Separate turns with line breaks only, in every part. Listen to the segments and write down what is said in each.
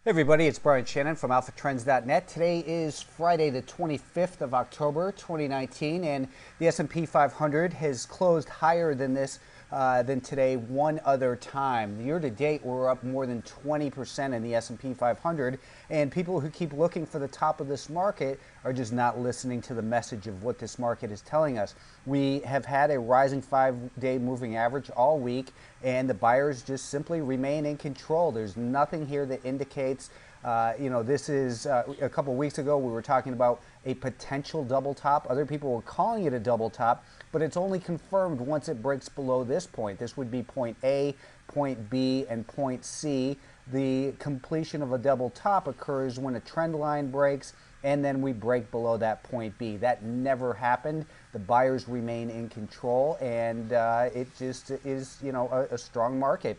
Hey everybody, it's Barron Shannon from alphatrends.net. Today is Friday the 25th of October 2019, and the S&P 500 has closed higher than this than today one other time. Year to date, we're up more than 20% in the S&P 500, and people who keep looking for the top of this market are just not listening to the message of what this market is telling us. We have had a rising 5-day moving average all week, and the buyers just simply remain in control. There's nothing here that indicates this is a couple weeks ago we were talking about a potential double top. Other people were calling it a double top, but it's only confirmed once it breaks below this point. This would be point A, point B, and point C. The completion of a double top occurs when a trend line breaks and then we break below that point B. That never happened. The buyers remain in control, and it just is, a strong market.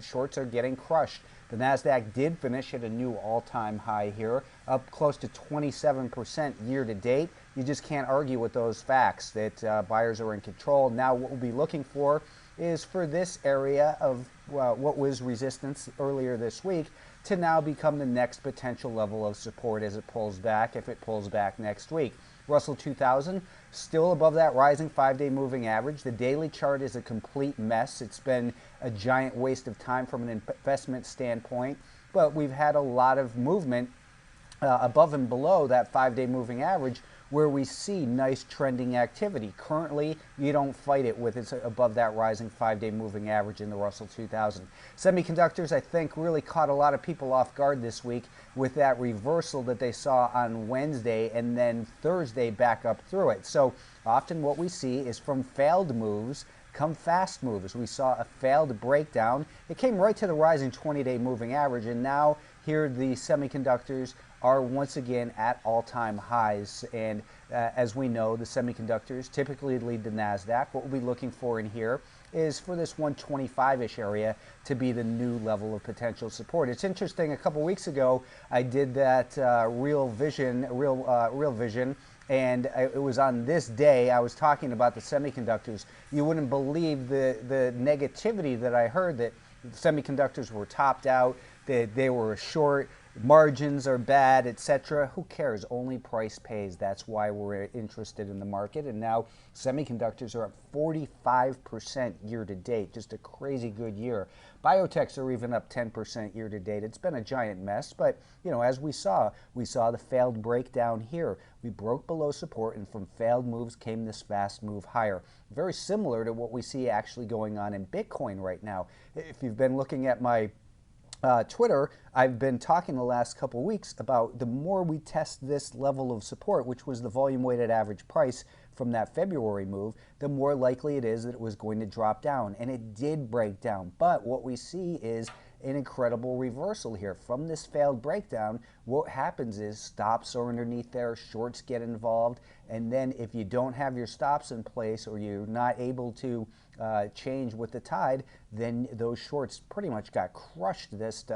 Shorts are getting crushed. The NASDAQ did finish at a new all-time high here, up close to 27% year to date. You just can't argue with those facts that buyers are in control. Now what we'll be looking for is for this area of what was resistance earlier this week to now become the next potential level of support as it pulls back, if it pulls back next week. Russell 2000 still above that rising 5-day moving average. The daily chart is a complete mess. It's been a giant waste of time from an investment standpoint, but we've had a lot of movement above and below that 5-day moving average where we see nice trending activity. Currently, you don't fight it with it's above that rising 5-day moving average in the Russell 2000. Semiconductors, I think, really caught a lot of people off guard this week with that reversal that they saw on Wednesday and then Thursday back up through it. So often what we see is from failed moves come fast moves. We saw a failed breakdown. It came right to the rising 20-day moving average, and now here the semiconductors are once again at all-time highs. And as we know, the semiconductors typically lead the NASDAQ. What we'll be looking for in here is for this 125-ish area to be the new level of potential support. It's interesting, a couple weeks ago, I did that Real Vision, and it was on this day I was talking about the semiconductors. You wouldn't believe the negativity that I heard, that semiconductors were topped out, that they were short, margins are bad, etc. Who cares? Only price pays. That's why we're interested in the market. And now semiconductors are up 45% year to date. Just a crazy good year. Biotechs are even up 10% year to date. It's been a giant mess, but as we saw the failed breakdown here. We broke below support, and from failed moves came this fast move higher. Very similar to what we see actually going on in Bitcoin right now. If you've been looking at my Twitter, I've been talking the last couple weeks about the more we test this level of support, which was the volume weighted average price from that February move, the more likely it is that it was going to drop down. And it did break down. But what we see is an incredible reversal here. From this failed breakdown, what happens is stops are underneath there, shorts get involved, and then if you don't have your stops in place or you're not able to change with the tide, then those shorts pretty much got crushed this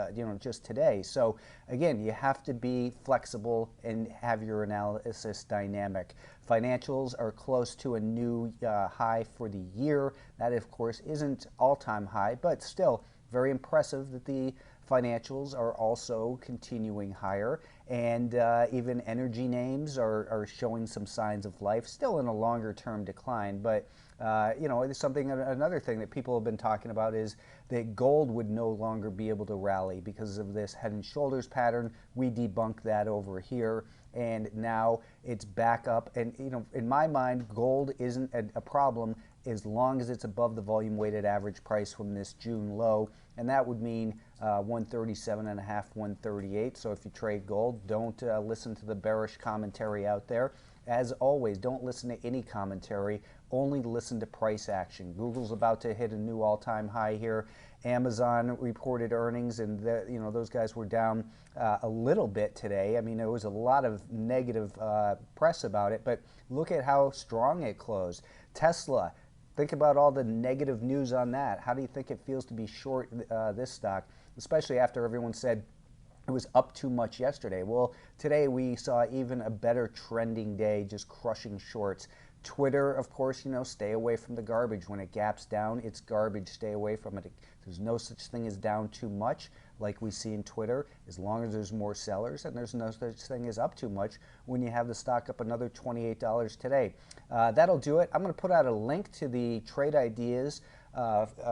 just today. So again, you have to be flexible and have your analysis dynamic. Financials are close to a new high for the year. That, of course, isn't all-time high, but still very impressive that the financials are also continuing higher, and even energy names are showing some signs of life, still in a longer-term decline. But it's another thing that people have been talking about is that gold would no longer be able to rally because of this head and shoulders pattern. We debunked that over here, and now it's back up. And in my mind, gold isn't a problem as long as it's above the volume weighted average price from this June low, and that would mean 137.5, 138. So if you trade gold, don't listen to the bearish commentary out there. As always, don't listen to any commentary, only listen to price action. Google's about to hit a new all-time high here. Amazon reported earnings, and those guys were down a little bit today. I mean, there was a lot of negative press about it, but look at how strong it closed. Tesla, think about all the negative news on that. How do you think it feels to be short this stock, especially after everyone said it was up too much yesterday? Well, today we saw even a better trending day, just crushing shorts. Twitter, of course, stay away from the garbage. When it gaps down, it's garbage. Stay away from it. There's no such thing as down too much. like we see in Twitter, as long as there's more sellers, and there's no such thing as up too much when you have the stock up another $28 today. That'll do it. I'm going to put out a link to the Trade Ideas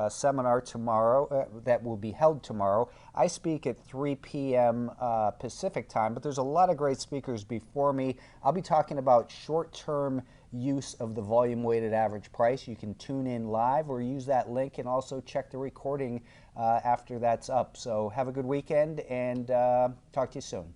seminar tomorrow that will be held tomorrow. I speak at 3 p.m. Pacific time, but there's a lot of great speakers before me. I'll be talking about short-term use of the volume weighted average price. You can tune in live or use that link and also check the recording after that's up. So have a good weekend and talk to you soon.